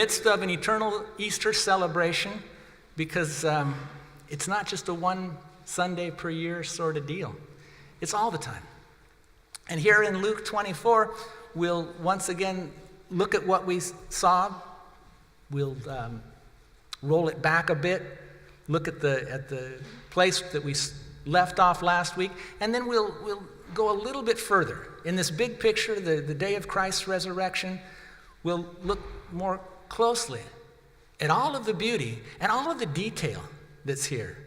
midst of an eternal Easter celebration because it's not just a one Sunday per year sort of deal. It's all the time. And here in Luke 24, we'll once again look at what we saw. We'll roll it back a bit, look at the place that we left off last week, and then we'll go a little bit further. In this big picture, the day of Christ's resurrection, we'll look more closely at all of the beauty and all of the detail that's here.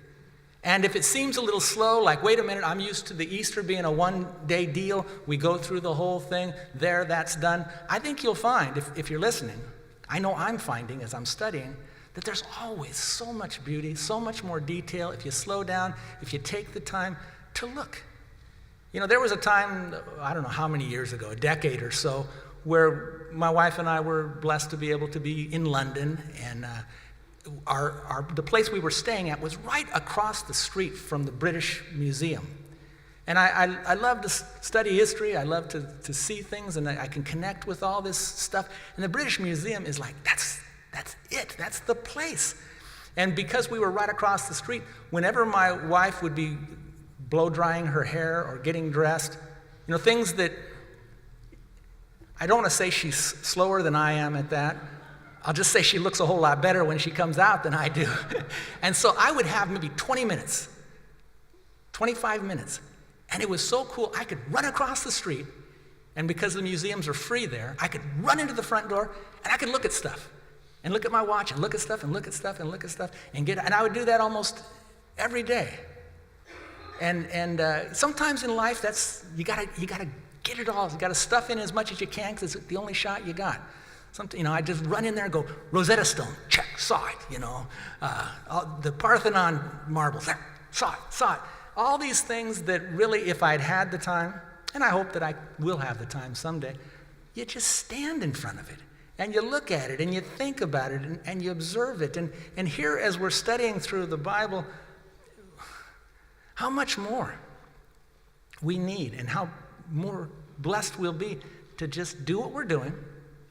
And if it seems a little slow, like, wait a minute, I'm used to the Easter being a one-day deal, we go through the whole thing, there, that's done. I think you'll find, if you're listening, I know I'm finding as I'm studying, that there's always so much beauty, so much more detail if you slow down, if you take the time to look. You know, there was a time, I don't know how many years ago, a decade or so, where my wife and I were blessed to be able to be in London, and the place we were staying at was right across the street from the British Museum. And I love to study history, I love to see things, and I can connect with all this stuff. And the British Museum is like, that's it, that's the place. And because we were right across the street, whenever my wife would be blow drying her hair or getting dressed, you know, things that, I don't want to say she's slower than I am at that. I'll just say she looks a whole lot better when she comes out than I do. And so I would have maybe 20 minutes, 25 minutes. And it was so cool, I could run across the street, and because the museums are free there, I could run into the front door, and I could look at stuff, and look at my watch, and look at stuff, and look at stuff, and look at stuff, and I would do that almost every day. And sometimes in life, you gotta get it all. You gotta stuff in as much as you can, because it's the only shot you got. I just run in there and go, Rosetta Stone, check, saw it, the Parthenon marbles, there, saw it. All these things that really, if I'd had the time, and I hope that I will have the time someday, you just stand in front of it, and you look at it, and you think about it, and you observe it. And here, as we're studying through the Bible, how much more we need, and how more blessed we'll be to just do what we're doing,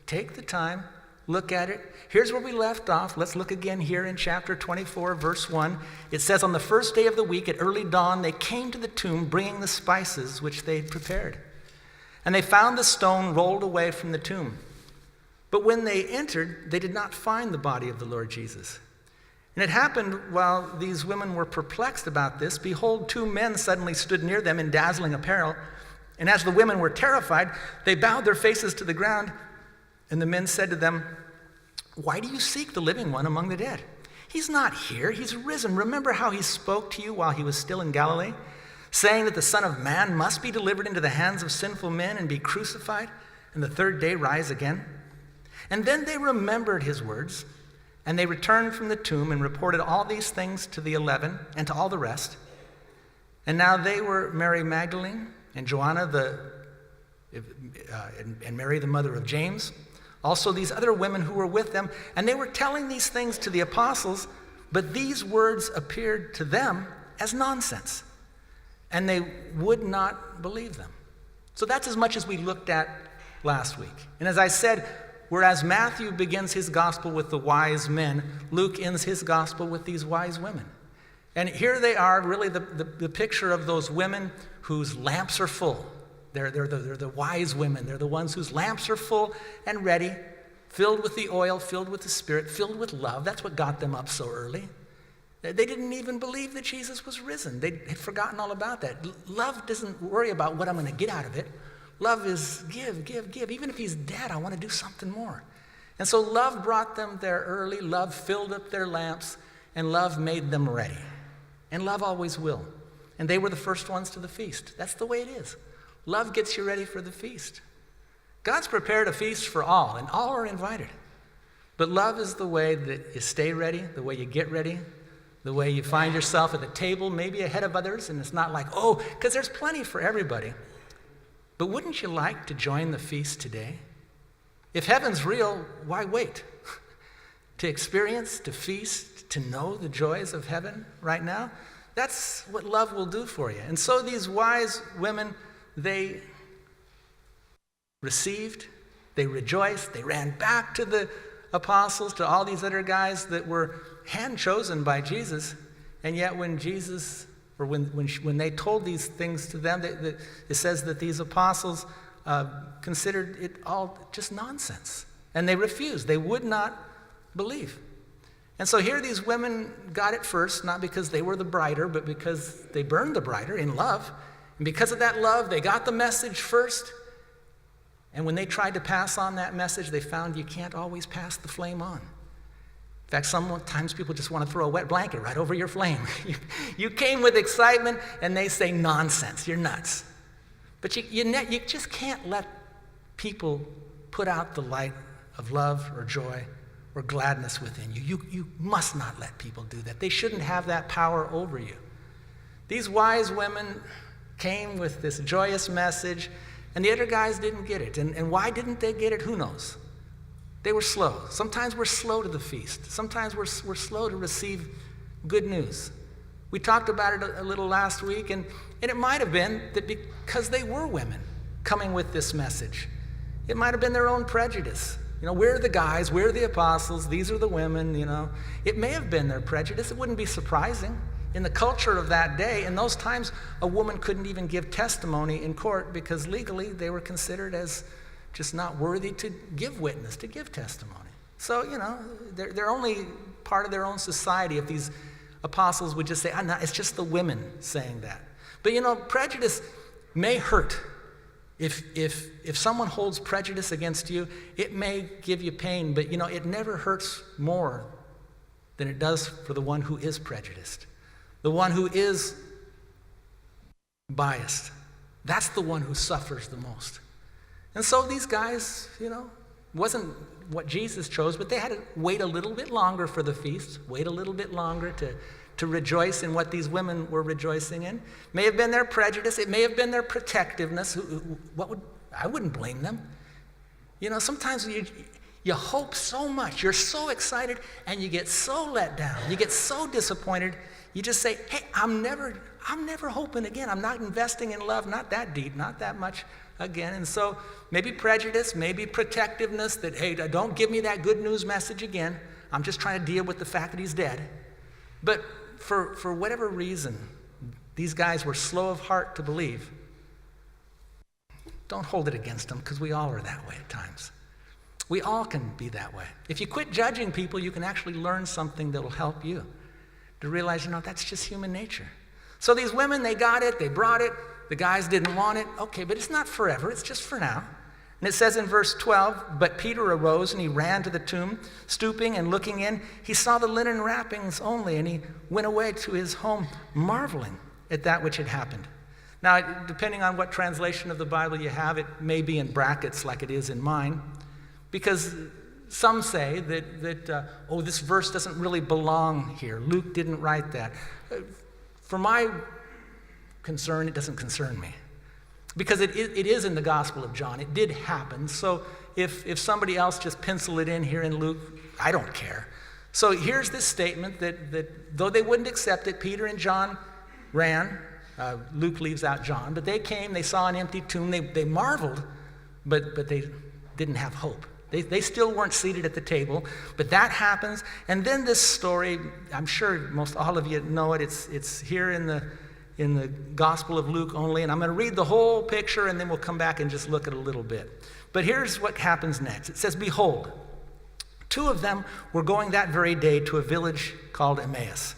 take the time, look at it. Here's where we left off. Let's look again here in chapter 24, verse 1. It says, on the first day of the week at early dawn, they came to the tomb bringing the spices which they had prepared. And they found the stone rolled away from the tomb. But when they entered, they did not find the body of the Lord Jesus. And it happened while these women were perplexed about this, behold, two men suddenly stood near them in dazzling apparel. And as the women were terrified, they bowed their faces to the ground. And the men said to them, why do you seek the living one among the dead? He's not here, he's risen. Remember how he spoke to you while he was still in Galilee, saying that the Son of Man must be delivered into the hands of sinful men and be crucified, and the third day rise again? And then they remembered his words, and they returned from the tomb and reported all these things to the 11 and to all the rest. And now they were Mary Magdalene and Joanna and Mary the mother of James, also these other women who were with them, and they were telling these things to the apostles, but these words appeared to them as nonsense, and they would not believe them. So that's as much as we looked at last week. And as I said, whereas Matthew begins his gospel with the wise men, Luke ends his gospel with these wise women. And here they are, really the picture of those women whose lamps are full. They're the wise women. They're the ones whose lamps are full and ready, filled with the oil, filled with the Spirit, filled with love. That's what got them up so early. They didn't even believe that Jesus was risen. They had forgotten all about that. Love doesn't worry about what I'm going to get out of it. Love is give. Even if he's dead, I want to do something more. And so love brought them there early. Love filled up their lamps, and love made them ready. And love always will. And they were the first ones to the feast. That's the way it is. Love gets you ready for the feast. God's prepared a feast for all, and all are invited. But love is the way that you stay ready, the way you get ready, the way you find yourself at the table, maybe ahead of others, and it's not like, because there's plenty for everybody. But wouldn't you like to join the feast today? If heaven's real, why wait? To experience, to feast, to know the joys of heaven right now? That's what love will do for you. And so these wise women, they received, they rejoiced, they ran back to the apostles, to all these other guys that were hand-chosen by Jesus. And yet when Jesus, or when they told these things to them, it says that these apostles considered it all just nonsense. And they refused. They would not believe. And so here these women got it first, not because they were the brighter, but because they burned the brighter in love. And because of that love, they got the message first. And when they tried to pass on that message, they found you can't always pass the flame on. In fact, sometimes people just want to throw a wet blanket right over your flame. You came with excitement, and they say, nonsense, you're nuts. But you just can't let people put out the light of love or joy or gladness within you. You must not let people do that. They shouldn't have that power over you. These wise women came with this joyous message, and the other guys didn't get it. And why didn't they get it? Who knows? They were slow. Sometimes we're slow to the feast. Sometimes we're slow to receive good news. We talked about it a little last week, and it might have been that because they were women coming with this message, it might have been their own prejudice. We're the guys, we're the apostles, these are the women, It may have been their prejudice. It wouldn't be surprising. In the culture of that day, in those times, a woman couldn't even give testimony in court because legally they were considered as just not worthy to give witness, to give testimony. So, they're only part of their own society if these apostles would just say, no, it's just the women saying that. But, prejudice may hurt. If someone holds prejudice against you, it may give you pain, but it never hurts more than it does for the one who is prejudiced, the one who is biased. That's the one who suffers the most. And so these guys, wasn't what Jesus chose, but they had to wait a little bit longer for the feast, wait a little bit longer to rejoice in what these women were rejoicing in. May have been their prejudice. It may have been their protectiveness. I wouldn't blame them. Sometimes you hope so much. You're so excited, and you get so let down. You get so disappointed. You just say, hey, I'm never hoping again. I'm not investing in love, not that deep, not that much again. And so maybe prejudice, maybe protectiveness that, hey, don't give me that good news message again. I'm just trying to deal with the fact that he's dead. But for whatever reason, these guys were slow of heart to believe. Don't hold it against them, because we all are that way at times. We all can be that way. If you quit judging people, you can actually learn something that will help you to realize, that's just human nature. So these women, they got it, they brought it, the guys didn't want it. Okay, but it's not forever, it's just for now. And it says in verse 12, but Peter arose and he ran to the tomb, stooping and looking in. He saw the linen wrappings only, and he went away to his home, marveling at that which had happened. Now, depending on what translation of the Bible you have, it may be in brackets like it is in mine, because some say that this verse doesn't really belong here. Luke didn't write that. For my concern, it doesn't concern me. Because it is in the Gospel of John. It did happen. So if somebody else just pencil it in here in Luke, I don't care. So here's this statement that though they wouldn't accept it, Peter and John ran. Luke leaves out John. But they came, they saw an empty tomb. They marveled, but they didn't have hope. They still weren't seated at the table. But that happens. And then this story, I'm sure most all of you know it. It's here in the Gospel of Luke only, and I'm going to read the whole picture, and then we'll come back and just look at a little bit. But here's what happens next. It says, behold, two of them were going that very day to a village called Emmaus.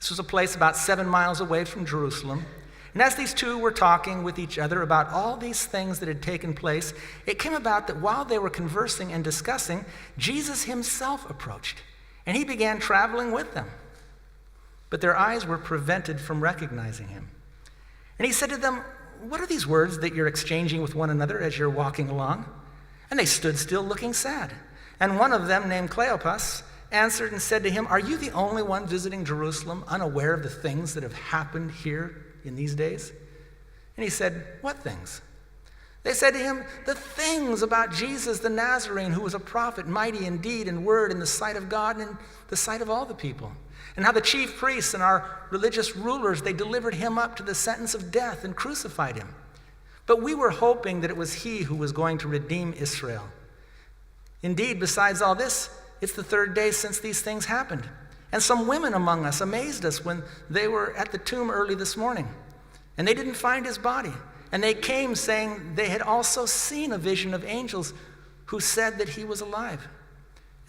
This was a place about 7 miles away from Jerusalem. And as these two were talking with each other about all these things that had taken place, it came about that while they were conversing and discussing, Jesus himself approached, and he began traveling with them. But their eyes were prevented from recognizing him. And he said to them, what are these words that you're exchanging with one another as you're walking along? And they stood still looking sad. And one of them, named Cleopas, answered and said to him, are you the only one visiting Jerusalem, unaware of the things that have happened here in these days? And he said, what things? They said to him, the things about Jesus the Nazarene, who was a prophet, mighty in deed and word in the sight of God and in the sight of all the people. And how the chief priests and our religious rulers, they delivered him up to the sentence of death and crucified him. But we were hoping that it was he who was going to redeem Israel. Indeed, besides all this, it's the third day since these things happened. And some women among us amazed us when they were at the tomb early this morning, and they didn't find his body. And they came saying they had also seen a vision of angels who said that he was alive.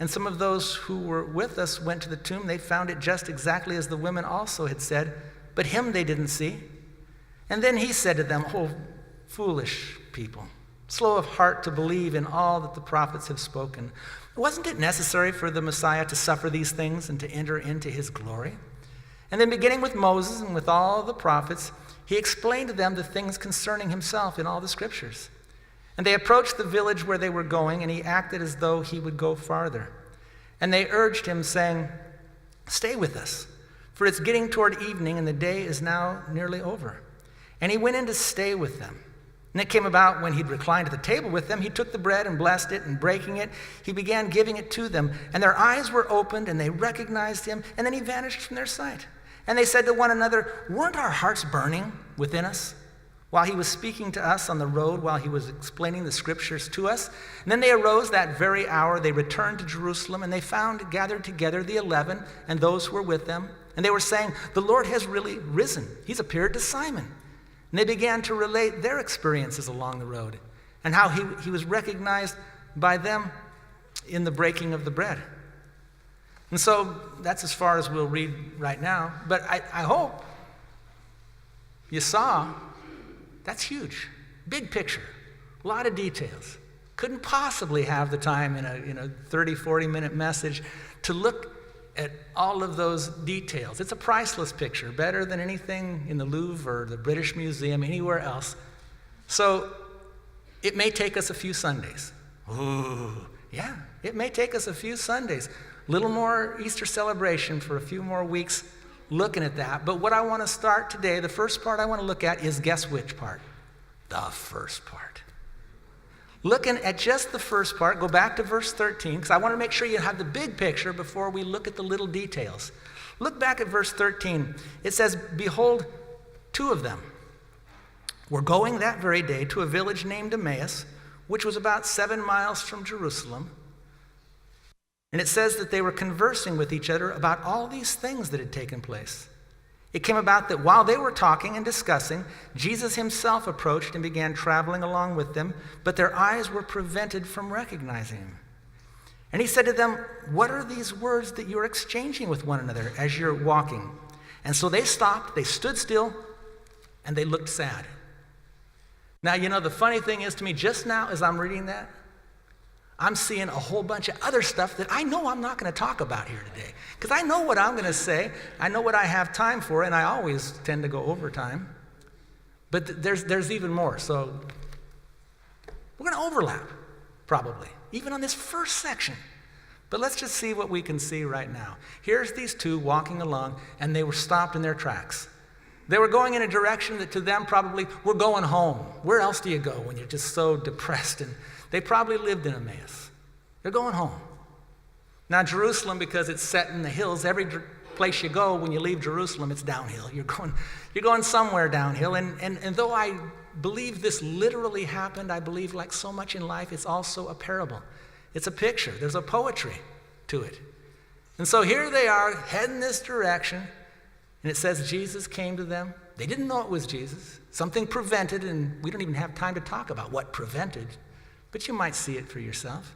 And some of those who were with us went to the tomb. They found it just exactly as the women also had said, but him they didn't see. And then he said to them, "Oh, foolish people, slow of heart to believe in all that the prophets have spoken. Wasn't it necessary for the Messiah to suffer these things and to enter into his glory?" And then beginning with Moses and with all the prophets, he explained to them the things concerning himself in all the scriptures. And they approached the village where they were going, and he acted as though he would go farther. And they urged him, saying, "Stay with us, for it's getting toward evening, and the day is now nearly over." And he went in to stay with them. And it came about when he'd reclined at the table with them, he took the bread and blessed it, and breaking it, he began giving it to them. And their eyes were opened, and they recognized him, and then he vanished from their sight. And they said to one another, "Weren't our hearts burning within us while he was speaking to us on the road, while he was explaining the scriptures to us?" And then they arose that very hour, they returned to Jerusalem, and they found gathered together the 11 and those who were with them. And they were saying, "The Lord has really risen. He's appeared to Simon." And they began to relate their experiences along the road and how he was recognized by them in the breaking of the bread. And so that's as far as we'll read right now. But I hope you saw that's huge. Big picture. A lot of details. Couldn't possibly have the time in a 30, 40-minute message to look at all of those details. It's a priceless picture, better than anything in the Louvre or the British Museum, anywhere else. So it may take us a few Sundays. Ooh, yeah, it may take us a few Sundays. Little more Easter celebration for a few more weeks looking at that. But what I want to start today, the first part I want to look at is, guess which part? The first part. Looking at just the first part, go back to verse 13, because I want to make sure you have the big picture before we look at the little details. Look back at verse 13. It says, "Behold, two of them were going that very day to a village named Emmaus, which was about 7 miles from Jerusalem. And it says that they were conversing with each other about all these things that had taken place. It came about that while they were talking and discussing, Jesus himself approached and began traveling along with them, but their eyes were prevented from recognizing him. And he said to them, 'What are these words that you're exchanging with one another as you're walking?' And so they stopped, they stood still, and they looked sad." Now, the funny thing is to me, just now as I'm reading that, I'm seeing a whole bunch of other stuff that I know I'm not going to talk about here today. Because I know what I'm going to say. I know what I have time for, and I always tend to go over time. But there's even more. So we're going to overlap, probably, even on this first section. But let's just see what we can see right now. Here's these two walking along, and they were stopped in their tracks. They were going in a direction that to them probably, we're going home. Where else do you go when you're just so depressed? And they probably lived in Emmaus. They're going home. Now, Jerusalem, because it's set in the hills, every place you go when you leave Jerusalem, it's downhill. You're going somewhere downhill. And though I believe this literally happened, I believe like so much in life, it's also a parable. It's a picture. There's a poetry to it. And so here they are heading this direction. And it says Jesus came to them. They didn't know it was Jesus. Something prevented, and we don't even have time to talk about what prevented. But you might see it for yourself.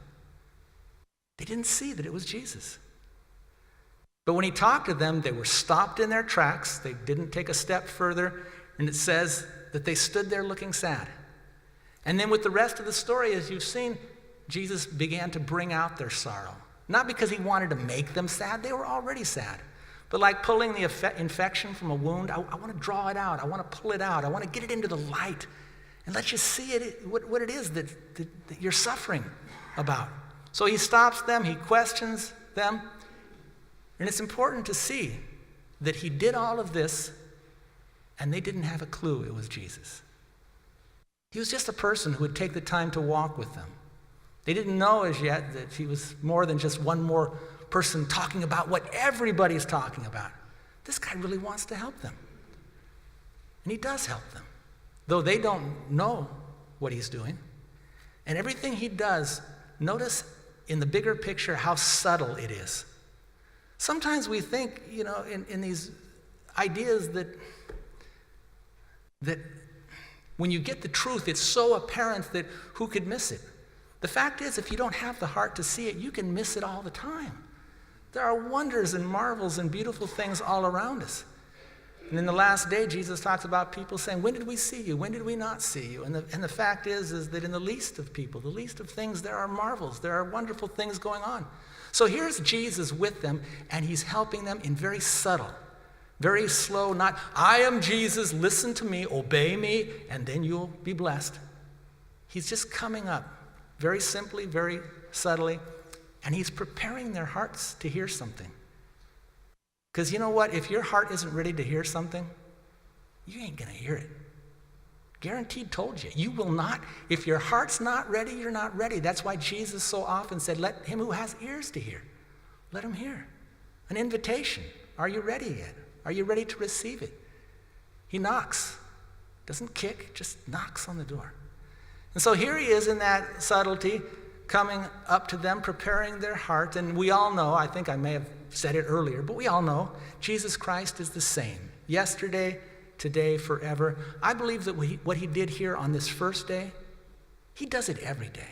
They didn't see that it was Jesus. But when he talked to them, they were stopped in their tracks. They didn't take a step further. And it says that they stood there looking sad. And then with the rest of the story, as you've seen, Jesus began to bring out their sorrow. Not because he wanted to make them sad. They were already sad. But like pulling the infection from a wound, I want to draw it out. I want to pull it out. I want to get it into the light and let you see it, what it is that you're suffering about. So he stops them, he questions them, and it's important to see that he did all of this and they didn't have a clue it was Jesus. He was just a person who would take the time to walk with them. They didn't know as yet that he was more than just one more person talking about what everybody's talking about. This guy really wants to help them. And he does help them, though they don't know what he's doing. And everything he does, notice in the bigger picture, how subtle it is. Sometimes we think, in these ideas that when you get the truth, it's so apparent that who could miss it? The fact is, if you don't have the heart to see it, you can miss it all the time. There are wonders and marvels and beautiful things all around us. And in the last day, Jesus talks about people saying, when did we see you? When did we not see you? And the fact is that in the least of people, the least of things, there are marvels. There are wonderful things going on. So here's Jesus with them, and he's helping them in very subtle, very slow, not, I am Jesus, listen to me, obey me, and then you'll be blessed. He's just coming up very simply, very subtly, and he's preparing their hearts to hear something. Because you know what? If your heart isn't ready to hear something, you ain't going to hear it. Guaranteed, told you. You will not. If your heart's not ready, you're not ready. That's why Jesus so often said, let him who has ears to hear, let him hear. An invitation. Are you ready yet? Are you ready to receive it? He knocks. Doesn't kick, just knocks on the door. And so here he is in that subtlety, coming up to them, preparing their heart. And we all know, I think I may have said it earlier, but we all know Jesus Christ is the same. Yesterday, today, forever. I believe that what he did here on this first day, he does it every day,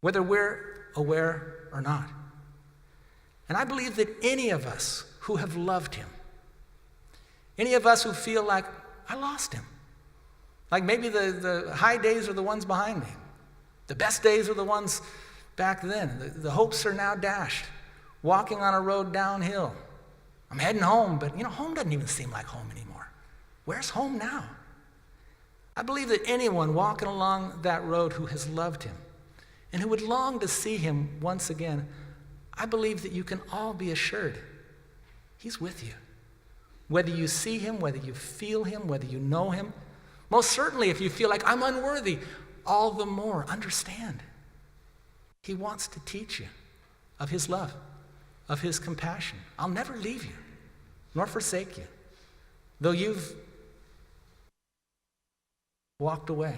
whether we're aware or not. And I believe that any of us who have loved him, any of us who feel like, I lost him, like maybe the high days are the ones behind me, the best days are the ones back then, the hopes are now dashed, walking on a road downhill. I'm heading home, but home doesn't even seem like home anymore. Where's home now? I believe that anyone walking along that road who has loved him and who would long to see him once again, I believe that you can all be assured he's with you. Whether you see him, whether you feel him, whether you know him, most certainly if you feel like I'm unworthy, all the more understand. He wants to teach you of his love, of his compassion. I'll never leave you, nor forsake you. Though you've walked away,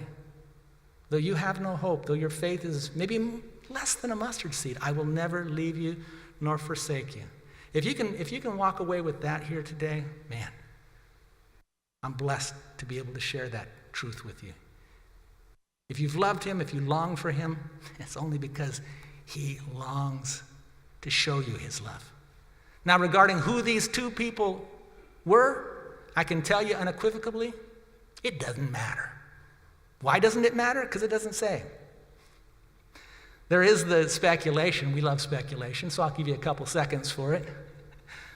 though you have no hope, though your faith is maybe less than a mustard seed, I will never leave you nor forsake you. If you can walk away with that here today, man, I'm blessed to be able to share that truth with you. If you've loved him, if you long for him, it's only because he longs to show you his love. Now, regarding who these two people were, I can tell you unequivocally, it doesn't matter. Why doesn't it matter? Because it doesn't say. There is the speculation, we love speculation, so I'll give you a couple seconds for it,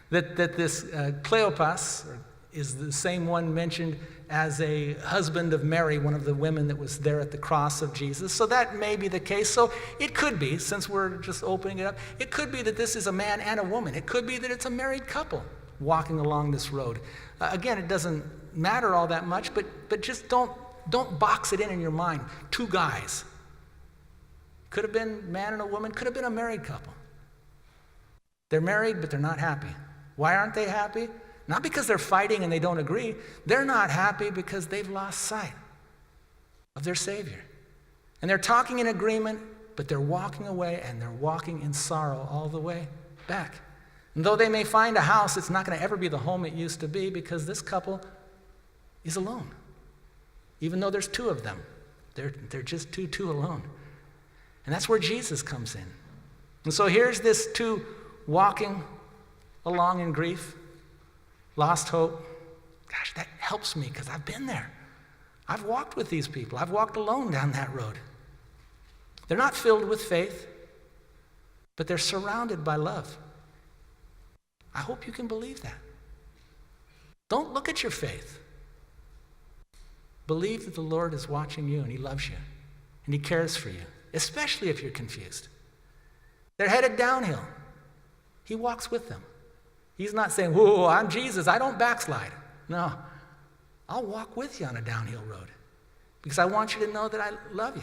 that this Cleopas is the same one mentioned as a husband of Mary, one of the women that was there at the cross of Jesus. So that may be the case. So it could be, since we're just opening it up, it could be that this is a man and a woman. It could be that it's a married couple walking along this road. Again, it doesn't matter all that much, but just don't box it in your mind. Two guys. Could have been a man and a woman, could have been a married couple. They're married, but they're not happy. Why aren't they happy? Not because they're fighting and they don't agree. They're not happy because they've lost sight of their Savior. And they're talking in agreement, but they're walking away, and they're walking in sorrow all the way back. And though they may find a house, it's not going to ever be the home it used to be, because this couple is alone. Even though there's two of them, they're just two alone. And that's where Jesus comes in. And so here's this two walking along in grief, lost hope. Gosh, that helps me because I've been there. I've walked with these people. I've walked alone down that road. They're not filled with faith, but they're surrounded by love. I hope you can believe that. Don't look at your faith. Believe that the Lord is watching you and he loves you and he cares for you, especially if you're confused. They're headed downhill. He walks with them. He's not saying, whoa, I'm Jesus, I don't backslide. No, I'll walk with you on a downhill road because I want you to know that I love you.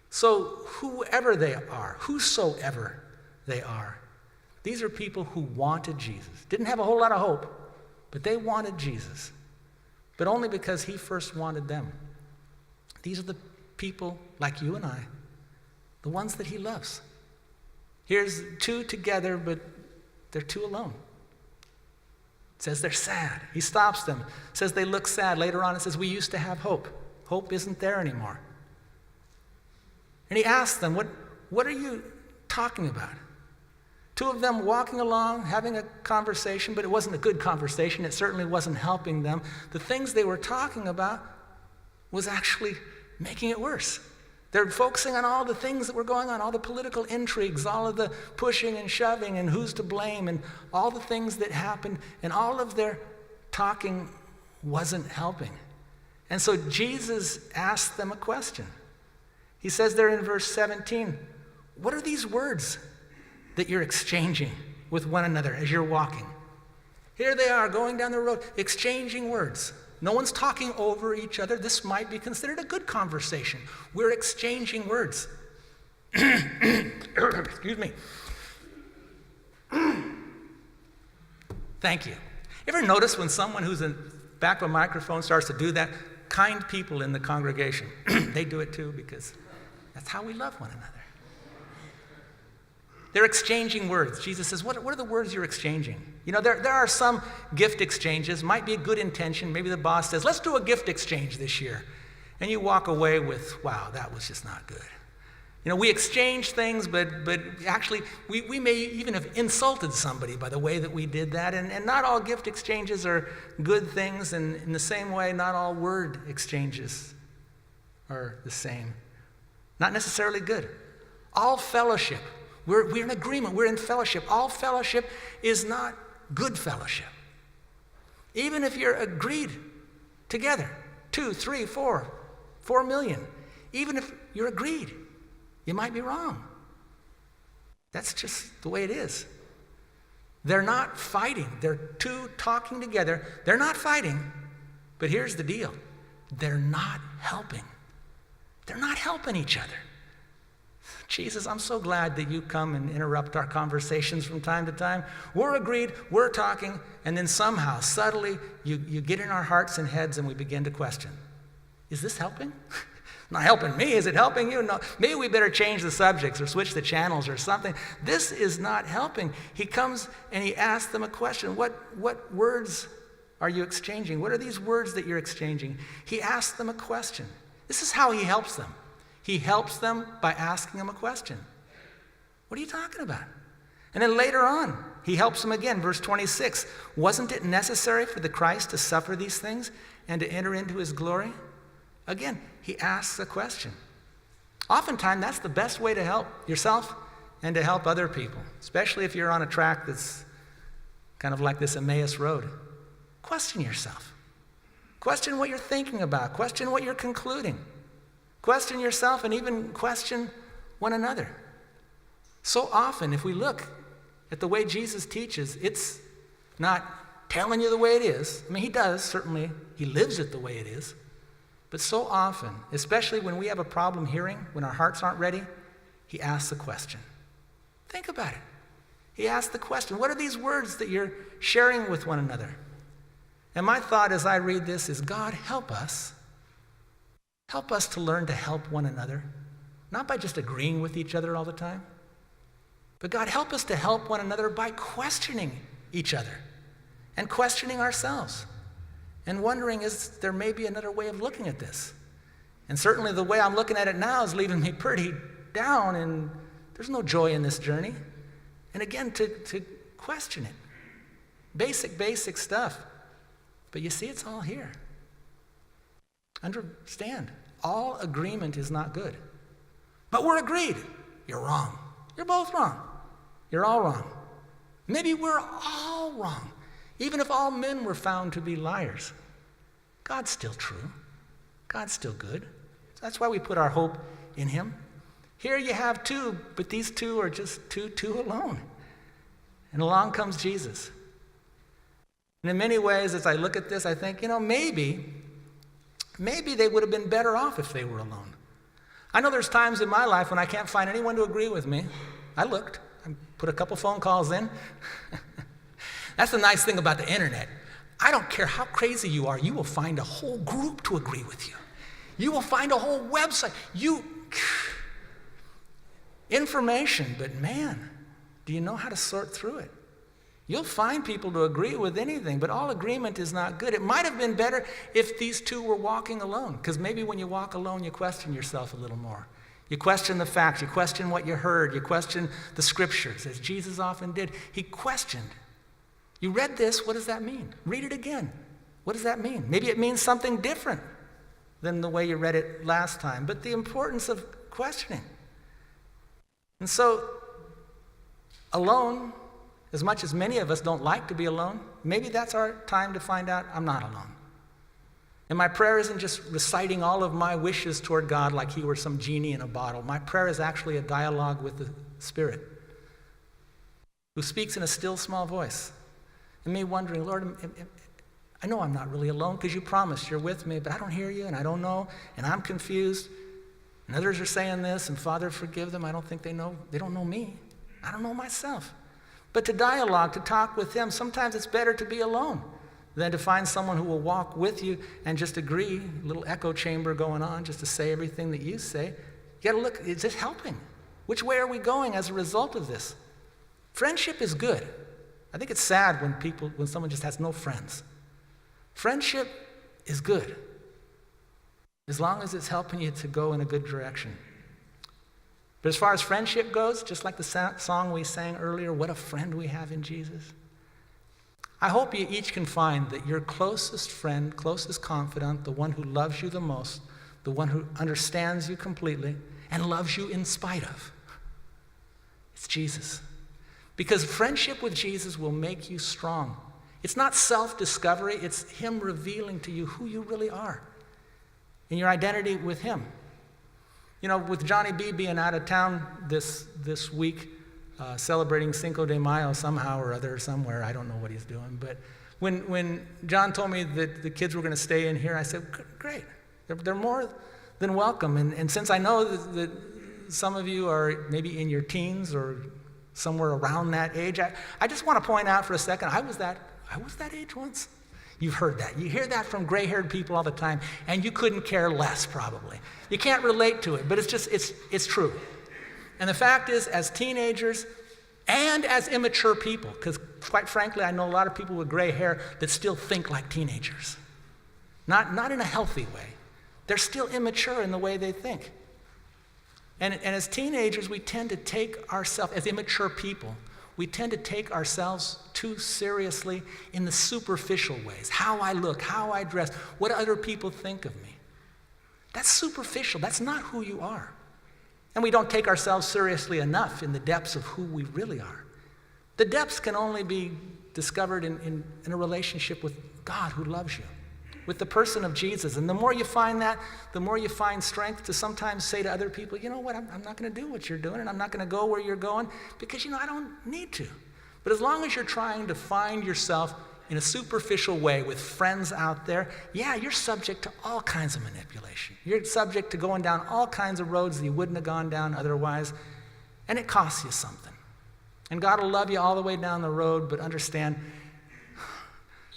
So whoever they are, whosoever they are, these are people who wanted Jesus. Didn't have a whole lot of hope, but they wanted Jesus. But only because he first wanted them. These are the people like you and I, the ones that he loves. Here's two together, but they're two alone. It says they're sad. He stops them. It says they look sad. Later on it says, we used to have hope. Hope isn't there anymore. And he asks them, what are you talking about? Two of them walking along, having a conversation, but it wasn't a good conversation. It certainly wasn't helping them. The things they were talking about was actually making it worse. They're focusing on all the things that were going on, all the political intrigues, all of the pushing and shoving and who's to blame and all the things that happened, and all of their talking wasn't helping. And so Jesus asked them a question. He says there in verse 17, what are these words that you're exchanging with one another as you're walking? Here they are going down the road, exchanging words. No one's talking over each other. This might be considered a good conversation. We're exchanging words. Excuse me. Thank you. Ever notice when someone who's in back of a microphone starts to do that? Kind people in the congregation, they do it too, because that's how we love one another. They're exchanging words. Jesus says, what are the words you're exchanging? You know, there are some gift exchanges, might be a good intention. Maybe the boss says, let's do a gift exchange this year. And you walk away with, wow, that was just not good. You know, we exchange things, but actually we may even have insulted somebody by the way that we did that. And not all gift exchanges are good things. And in the same way, not all word exchanges are the same. Not necessarily good. All fellowship. We're in agreement. We're in fellowship. All fellowship is not good fellowship. Even if you're agreed together, 2, 3, 4 million, even if you're agreed, you might be wrong. That's just the way it is. They're not fighting. They're two talking together. They're not fighting, but here's the deal. They're not helping. They're not helping each other. Jesus, I'm so glad that you come and interrupt our conversations from time to time. We're agreed, we're talking, and then somehow, subtly, you get in our hearts and heads and we begin to question. Is this helping? Not helping me. Is it helping you? No. Maybe we better change the subjects or switch the channels or something. This is not helping. He comes and he asks them a question. What words are you exchanging? What are these words that you're exchanging? He asks them a question. This is how he helps them. He helps them by asking them a question. What are you talking about? And then later on, he helps them again. Verse 26, wasn't it necessary for the Christ to suffer these things and to enter into his glory? Again, he asks a question. Oftentimes, that's the best way to help yourself and to help other people, especially if you're on a track that's kind of like this Emmaus road. Question yourself. Question what you're thinking about. Question what you're concluding. Question yourself and even question one another. So often, if we look at the way Jesus teaches, it's not telling you the way it is. I mean, he does, certainly. He lives it the way it is. But so often, especially when we have a problem hearing, when our hearts aren't ready, he asks a question. Think about it. He asks the question, what are these words that you're sharing with one another? And my thought as I read this is, God, help us. Help us to learn to help one another, not by just agreeing with each other all the time, but God, help us to help one another by questioning each other and questioning ourselves and wondering, is there maybe another way of looking at this? And certainly the way I'm looking at it now is leaving me pretty down, and there's no joy in this journey. And again, to question it. Basic stuff. But you see, it's all here. Understand, all agreement is not good. But we're agreed. You're wrong. You're both wrong. You're all wrong. Maybe we're all wrong. Even if all men were found to be liars, God's still true. God's still good. That's why we put our hope in him. Here you have two, but these two are just two alone. And along comes Jesus. And in many ways, as I look at this, I think, maybe they would have been better off if they were alone. I know there's times in my life when I can't find anyone to agree with me. I looked. I put a couple phone calls in. That's the nice thing about the internet. I don't care how crazy you are, you will find a whole group to agree with you. You will find a whole website. Information, but man, Do you know how to sort through it? You'll find people to agree with anything, but all agreement is not good. It might have been better if these two were walking alone, because maybe when you walk alone, you question yourself a little more. You question the facts, you question what you heard, you question the scriptures, as Jesus often did. He questioned. You read this, what does that mean? Read it again. What does that mean? Maybe it means something different than the way you read it last time, but the importance of questioning. And so, alone, as much as many of us don't like to be alone, maybe that's our time to find out I'm not alone. And my prayer isn't just reciting all of my wishes toward God like he were some genie in a bottle. My prayer is actually a dialogue with the Spirit, who speaks in a still small voice. And me wondering, Lord, I know I'm not really alone because you promised you're with me, but I don't hear you and I don't know, and I'm confused. And others are saying this, and Father, forgive them. I don't think they don't know me. I don't know myself. But to dialogue, to talk with him, sometimes it's better to be alone than to find someone who will walk with you and just agree, a little echo chamber going on, just to say everything that you say. You gotta look, is it helping? Which way are we going as a result of this? Friendship is good. I think it's sad when someone just has no friends. Friendship is good, as long as it's helping you to go in a good direction. But as far as friendship goes, just like the song we sang earlier, what a friend we have in Jesus. I hope you each can find that your closest friend, closest confidant, the one who loves you the most, the one who understands you completely and loves you in spite of, it's Jesus. Because friendship with Jesus will make you strong. It's not self-discovery, it's him revealing to you who you really are and your identity with him. You know, with Johnny B being out of town this week, celebrating Cinco de Mayo somehow or other, somewhere, I don't know what he's doing, but when John told me that the kids were going to stay in here, I said, great, they're more than welcome. And since I know that some of you are maybe in your teens or somewhere around that age, I just want to point out for a second, I was that age once. You've heard that. You hear that from gray-haired people all the time, and you couldn't care less, probably. You can't relate to it, but it's true. And the fact is, as teenagers and as immature people, because quite frankly, I know a lot of people with gray hair that still think like teenagers. Not in a healthy way. They're still immature in the way they think. And as teenagers, we tend to take ourselves, as immature people, we tend to take ourselves too seriously in the superficial ways. How I look, how I dress, what other people think of me. That's superficial. That's not who you are. And we don't take ourselves seriously enough in the depths of who we really are. The depths can only be discovered in a relationship with God who loves you, with the person of Jesus. And the more you find that, the more you find strength to sometimes say to other people, you know what, I'm not going to do what you're doing, and I'm not going to go where you're going, because, I don't need to. But as long as you're trying to find yourself in a superficial way with friends out there, yeah, you're subject to all kinds of manipulation. You're subject to going down all kinds of roads that you wouldn't have gone down otherwise, and it costs you something. And God will love you all the way down the road, but understand,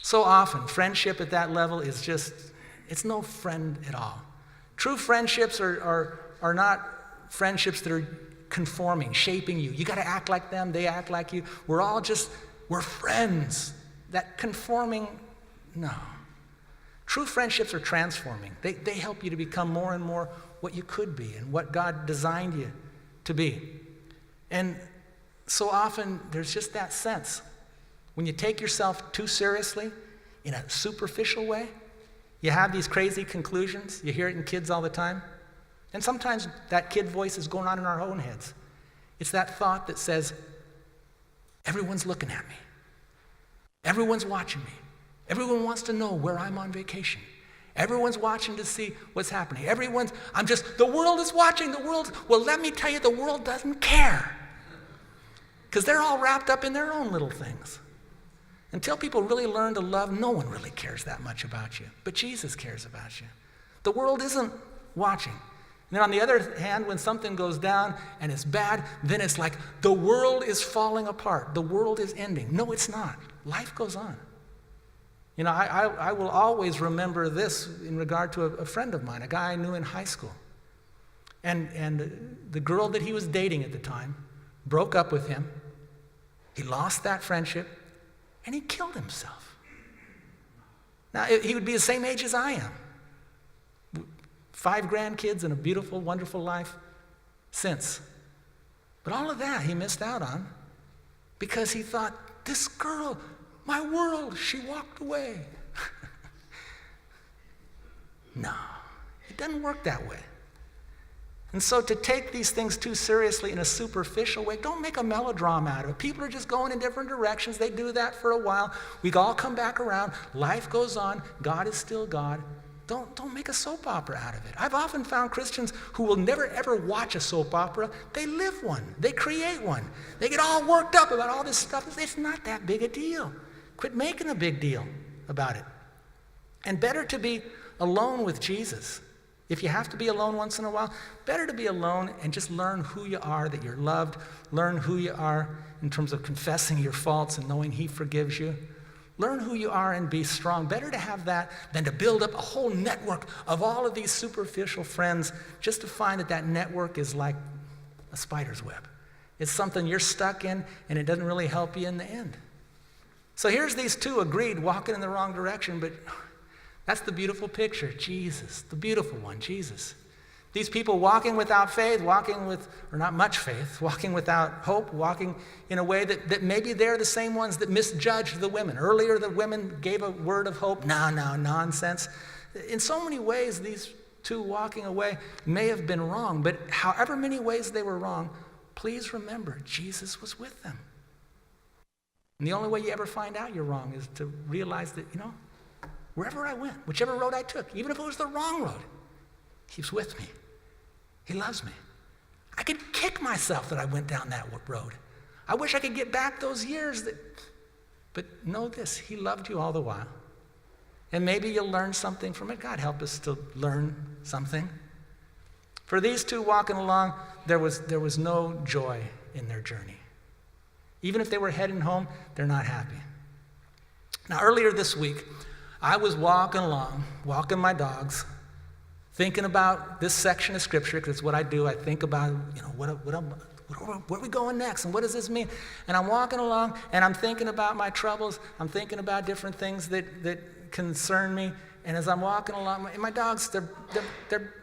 so often, friendship at that level is it's no friend at all. True friendships are not friendships that are conforming, shaping you. You got to act like them, they act like you. We're friends. That conforming, no. True friendships are transforming. They help you to become more and more what you could be and what God designed you to be. And so often, there's just that sense. When you take yourself too seriously in a superficial way, you have these crazy conclusions. You hear it in kids all the time. And sometimes that kid voice is going on in our own heads. It's that thought that says, everyone's looking at me. Everyone's watching me. Everyone wants to know where I'm on vacation. Everyone's watching to see what's happening. The world is watching, well, let me tell you, the world doesn't care. Because they're all wrapped up in their own little things. Until people really learn to love, no one really cares that much about you. But Jesus cares about you. The world isn't watching. And then on the other hand, when something goes down and it's bad, then it's like the world is falling apart. The world is ending. No, it's not. Life goes on. I will always remember this in regard to a friend of mine, a guy I knew in high school. And the girl that he was dating at the time broke up with him, He lost that friendship, and he killed himself. Now, he would be the same age as I am. 5 grandkids and a beautiful, wonderful life since. But all of that he missed out on because he thought, this girl, my world, she walked away. No, it doesn't work that way. And so to take these things too seriously in a superficial way, don't make a melodrama out of it. People are just going in different directions. They do that for a while. We all come back around. Life goes on. God is still God. Don't make a soap opera out of it. I've often found Christians who will never ever watch a soap opera. They live one. They create one. They get all worked up about all this stuff. It's not that big a deal. Quit making a big deal about it. And better to be alone with Jesus. If you have to be alone once in a while, better to be alone and just learn who you are, that you're loved. Learn who you are in terms of confessing your faults and knowing he forgives you. Learn who you are and be strong. Better to have that than to build up a whole network of all of these superficial friends just to find that that network is like a spider's web. It's something you're stuck in and it doesn't really help you in the end. So here's these two agreed walking in the wrong direction, but that's the beautiful picture, Jesus, the beautiful one, Jesus. These people walking without faith, walking with, or not much faith, walking without hope, walking in a way that maybe they're the same ones that misjudged the women. Earlier, the women gave a word of hope. No, nonsense. In so many ways, these two walking away may have been wrong, but however many ways they were wrong, please remember, Jesus was with them. And the only way you ever find out you're wrong is to realize that, wherever I went, whichever road I took, even if it was the wrong road, he's with me. He loves me. I could kick myself that I went down that road. I wish I could get back those years. But know this, he loved you all the while. And maybe you'll learn something from it. God help us to learn something. For these two walking along, there was no joy in their journey. Even if they were heading home, they're not happy. Now, earlier this week, I was walking along, walking my dogs, thinking about this section of Scripture, because it's what I do. I think about, where are we going next, and what does this mean? And I'm walking along, and I'm thinking about my troubles. I'm thinking about different things that concern me. And as I'm walking along, my dogs, they're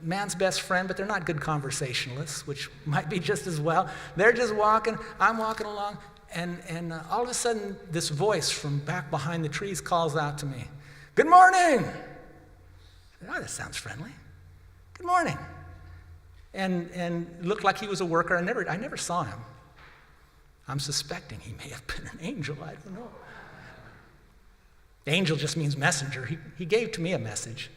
man's best friend, but they're not good conversationalists, which might be just as well. They're just walking. I'm walking along, and all of a sudden, this voice from back behind the trees calls out to me, "Good morning!" Oh, that sounds friendly. Good morning. And looked like he was a worker. I never saw him. I'm suspecting he may have been an angel. I don't know. Angel just means messenger. He gave to me a message.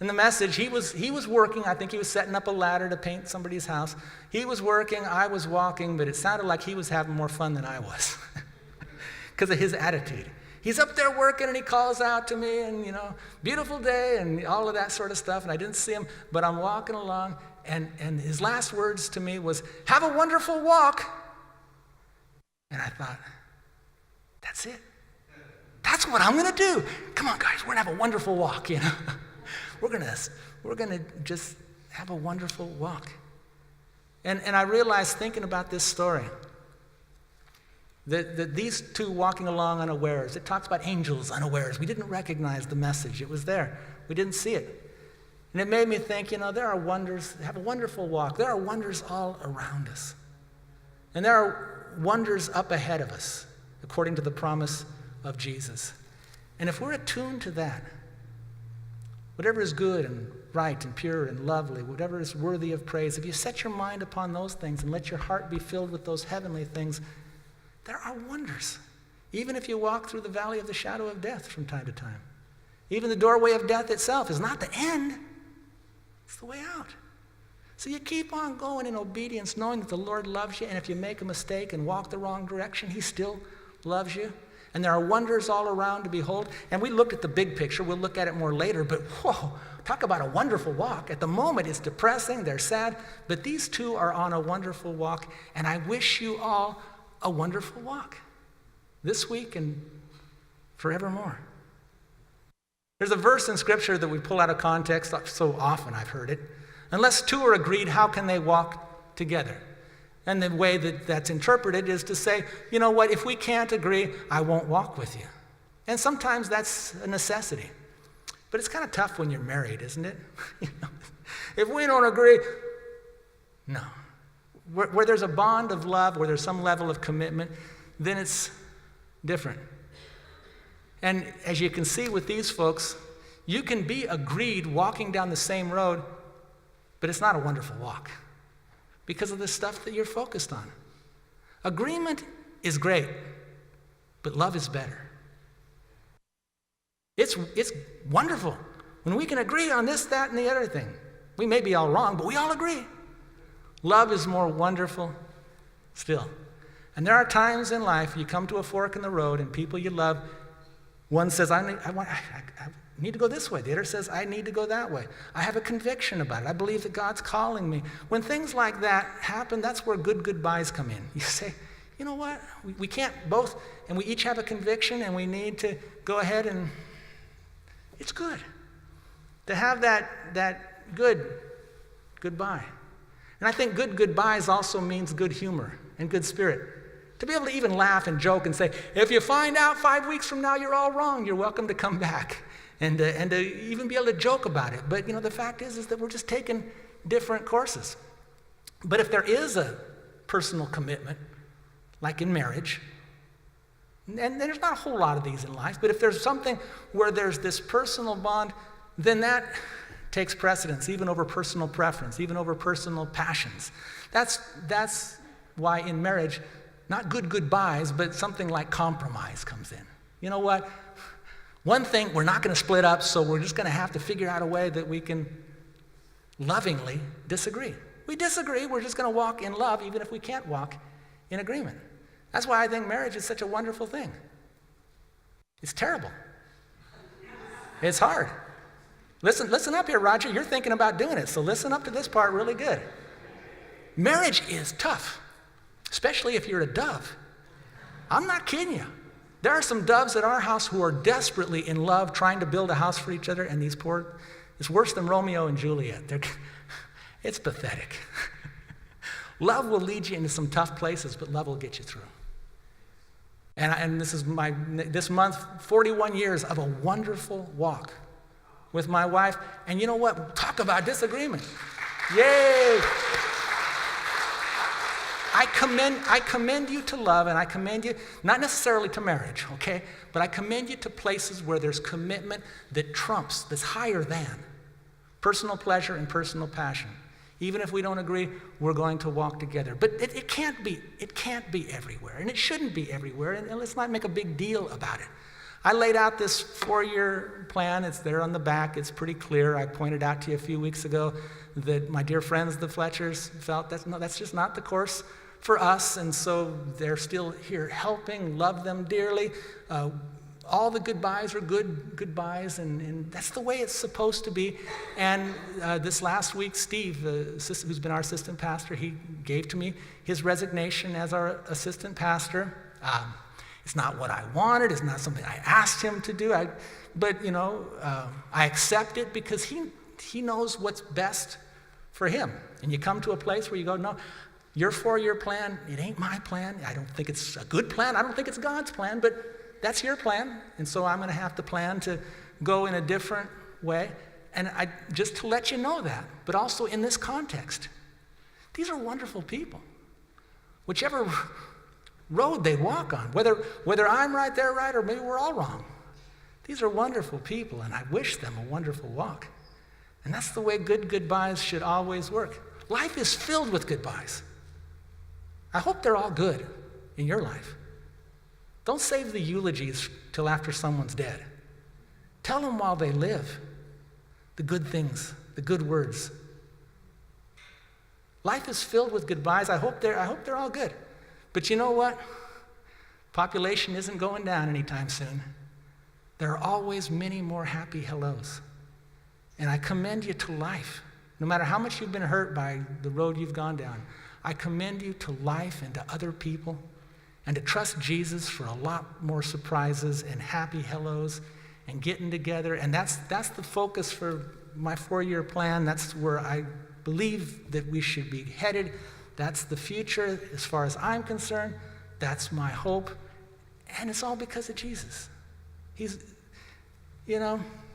And the message, he was working. I think he was setting up a ladder to paint somebody's house. He was working. I was walking. But it sounded like he was having more fun than I was because of his attitude. He's up there working, and he calls out to me, and, beautiful day, and all of that sort of stuff. And I didn't see him, but I'm walking along, and his last words to me was, "Have a wonderful walk." And I thought, that's it. That's what I'm going to do. Come on, guys, we're going to have a wonderful walk, We're going to just have a wonderful walk. And I realized, thinking about this story, that these two walking along unawares, it talks about angels unawares. We didn't recognize the message. It was there. We didn't see it. And it made me think, there are wonders. Have a wonderful walk. There are wonders all around us. And there are wonders up ahead of us, according to the promise of Jesus. And if we're attuned to that, whatever is good and right and pure and lovely, whatever is worthy of praise, if you set your mind upon those things and let your heart be filled with those heavenly things, there are wonders. Even if you walk through the valley of the shadow of death from time to time. Even the doorway of death itself is not the end. It's the way out. So you keep on going in obedience, knowing that the Lord loves you, and if you make a mistake and walk the wrong direction, he still loves you. And there are wonders all around to behold. And we looked at the big picture. We'll look at it more later. But whoa, talk about a wonderful walk. At the moment, it's depressing. They're sad. But these two are on a wonderful walk. And I wish you all a wonderful walk this week and forevermore. There's a verse in Scripture that we pull out of context so often. I've heard it. Unless two are agreed, how can they walk together? And the way that that's interpreted is to say, you know what, if we can't agree, I won't walk with you. And sometimes that's a necessity. But it's kind of tough when you're married, isn't it? If we don't agree, no. Where there's a bond of love, where there's some level of commitment, then it's different. And as you can see with these folks, you can be agreed walking down the same road, but it's not a wonderful walk because of the stuff that you're focused on. Agreement is great, but love is better. It's wonderful when we can agree on this, that, and the other thing. We may be all wrong, but we all agree. Love is more wonderful still. And there are times in life you come to a fork in the road and people you love, one says, I need to go this way. The other says, I need to go that way. I have a conviction about it. I believe that God's calling me. When things like that happen, that's where good goodbyes come in. You say, you know what? We can't both, and we each have a conviction and we need to go ahead and it's good to have that good goodbye. And I think good goodbyes also means good humor and good spirit. To be able to even laugh and joke and say, if you find out 5 weeks from now you're all wrong, you're welcome to come back. And to even be able to joke about it. But the fact is that we're just taking different courses. But if there is a personal commitment, like in marriage, and there's not a whole lot of these in life, but if there's something where there's this personal bond, then that takes precedence, even over personal preference, even over personal passions. That's why in marriage, not good goodbyes, but something like compromise comes in. You know what? One thing, we're not going to split up, so we're just going to have to figure out a way that we can lovingly disagree. We disagree, we're just going to walk in love, even if we can't walk in agreement. That's why I think marriage is such a wonderful thing. It's terrible. It's hard. Listen up here, Roger. You're thinking about doing it, so listen up to this part really good. Marriage is tough, especially if you're a dove. I'm not kidding you. There are some doves at our house who are desperately in love, trying to build a house for each other, and it's worse than Romeo and Juliet. It's pathetic. Love will lead you into some tough places, but love will get you through. And this is this month, 41 years of a wonderful walk with my wife. And you know what? Talk about disagreement. Yay! I commend you to love, and I commend you, not necessarily to marriage, okay? But I commend you to places where there's commitment that trumps, that's higher than personal pleasure and personal passion. Even if we don't agree, we're going to walk together. But it can't be everywhere, and it shouldn't be everywhere, and let's not make a big deal about it. I laid out this 4-year plan. It's there on the back. It's pretty clear. I pointed out to you a few weeks ago that my dear friends, the Fletchers, felt that's just not the course for us, and so they're still here helping, love them dearly. All the goodbyes are good goodbyes, and that's the way it's supposed to be. And this last week, Steve, who's been our assistant pastor, he gave to me his resignation as our assistant pastor. It's not what I wanted. It's not something I asked him to do. But I accept it because he knows what's best for him. And you come to a place where you go, no, your 4-year plan, it ain't my plan. I don't think it's a good plan. I don't think it's God's plan, but that's your plan. And so I'm going to have to plan to go in a different way. And just to let you know that, but also in this context, these are wonderful people. Whichever road they walk on, whether I'm right, they're right, or maybe we're all wrong. These are wonderful people, and I wish them a wonderful walk. And that's the way good goodbyes should always work. Life is filled with goodbyes. I hope they're all good in your life. Don't save the eulogies till after someone's dead. Tell them while they live the good things, the good words. Life is filled with goodbyes. I hope they're all good. But you know what? Population isn't going down anytime soon. There are always many more happy hellos. And I commend you to life. No matter how much you've been hurt by the road you've gone down, I commend you to life and to other people, and to trust Jesus for a lot more surprises and happy hellos and getting together. And that's the focus for my 4-year plan. That's where I believe that we should be headed. That's the future as far as I'm concerned. That's my hope. And it's all because of Jesus.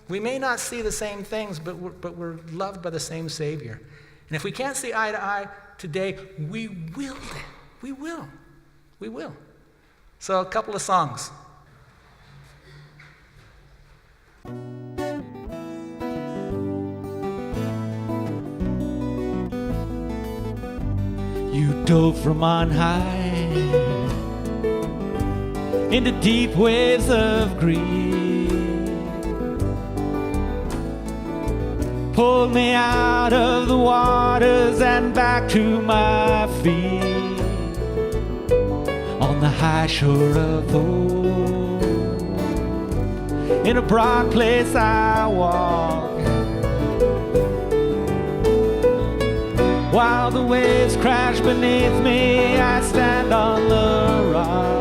We may not see the same things, but we're loved by the same Savior. And if we can't see eye to eye today, we will. We will. We will. So a couple of songs. You dove from on high into deep waves of grief, pulled me out of the waters and back to my feet on the high shore of hope. In a broad place I walk, while the waves crash beneath me, I stand on the rock.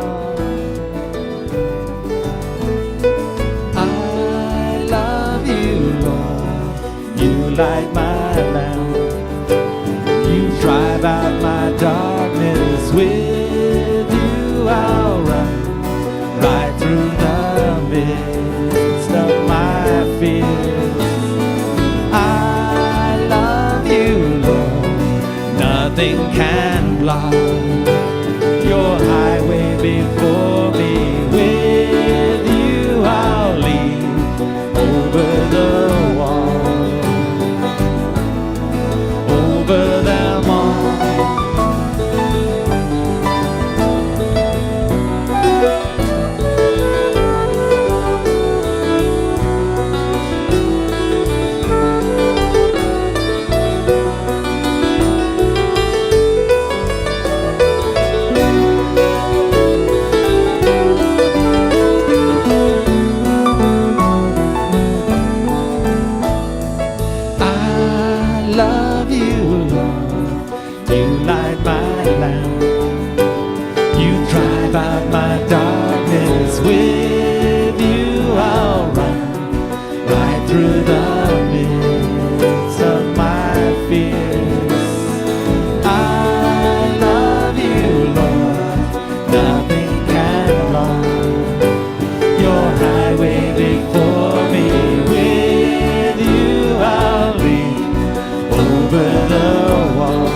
I love you, Lord. You light my lamp. You drive out my darkness. With you I'll run right through the midst of my fears. I love you, Lord. Nothing can block your highway before me. With you I'll leap over the wall, over them all. Love you, Lord. You light my lamp. You drive out my darkness. With you I'll run right through the midst of my fears. I love you, Lord. Nothing can block your highway before me. With you I'll leap over the wall,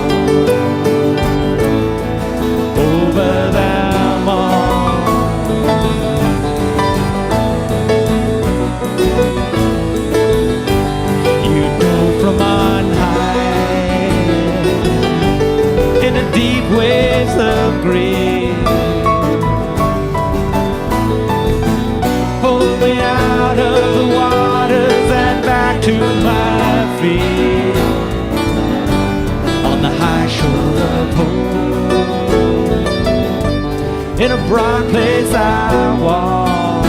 over them all. You go from on high in the deep waves of grief, pulled me out of the waters and back to my feet on the high shore of hope. In a broad place I walk,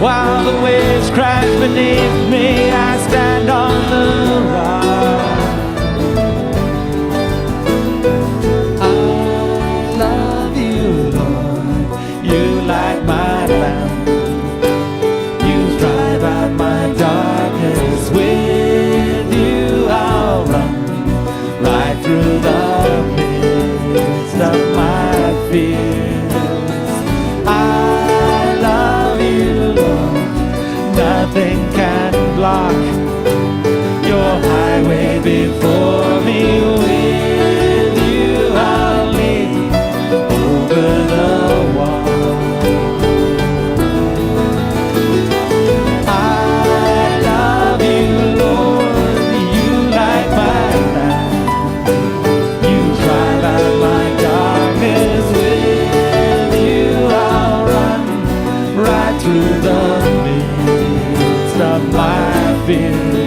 while the waves crash beneath me, I stand on the rock. I love you, Lord. You light my lamp. You drive out my darkness. With you I'll run right through the midst of my fears. I love you, Lord. Nothing can block your highway before me. With you I'll leap over the wall. Through the midst of my fears.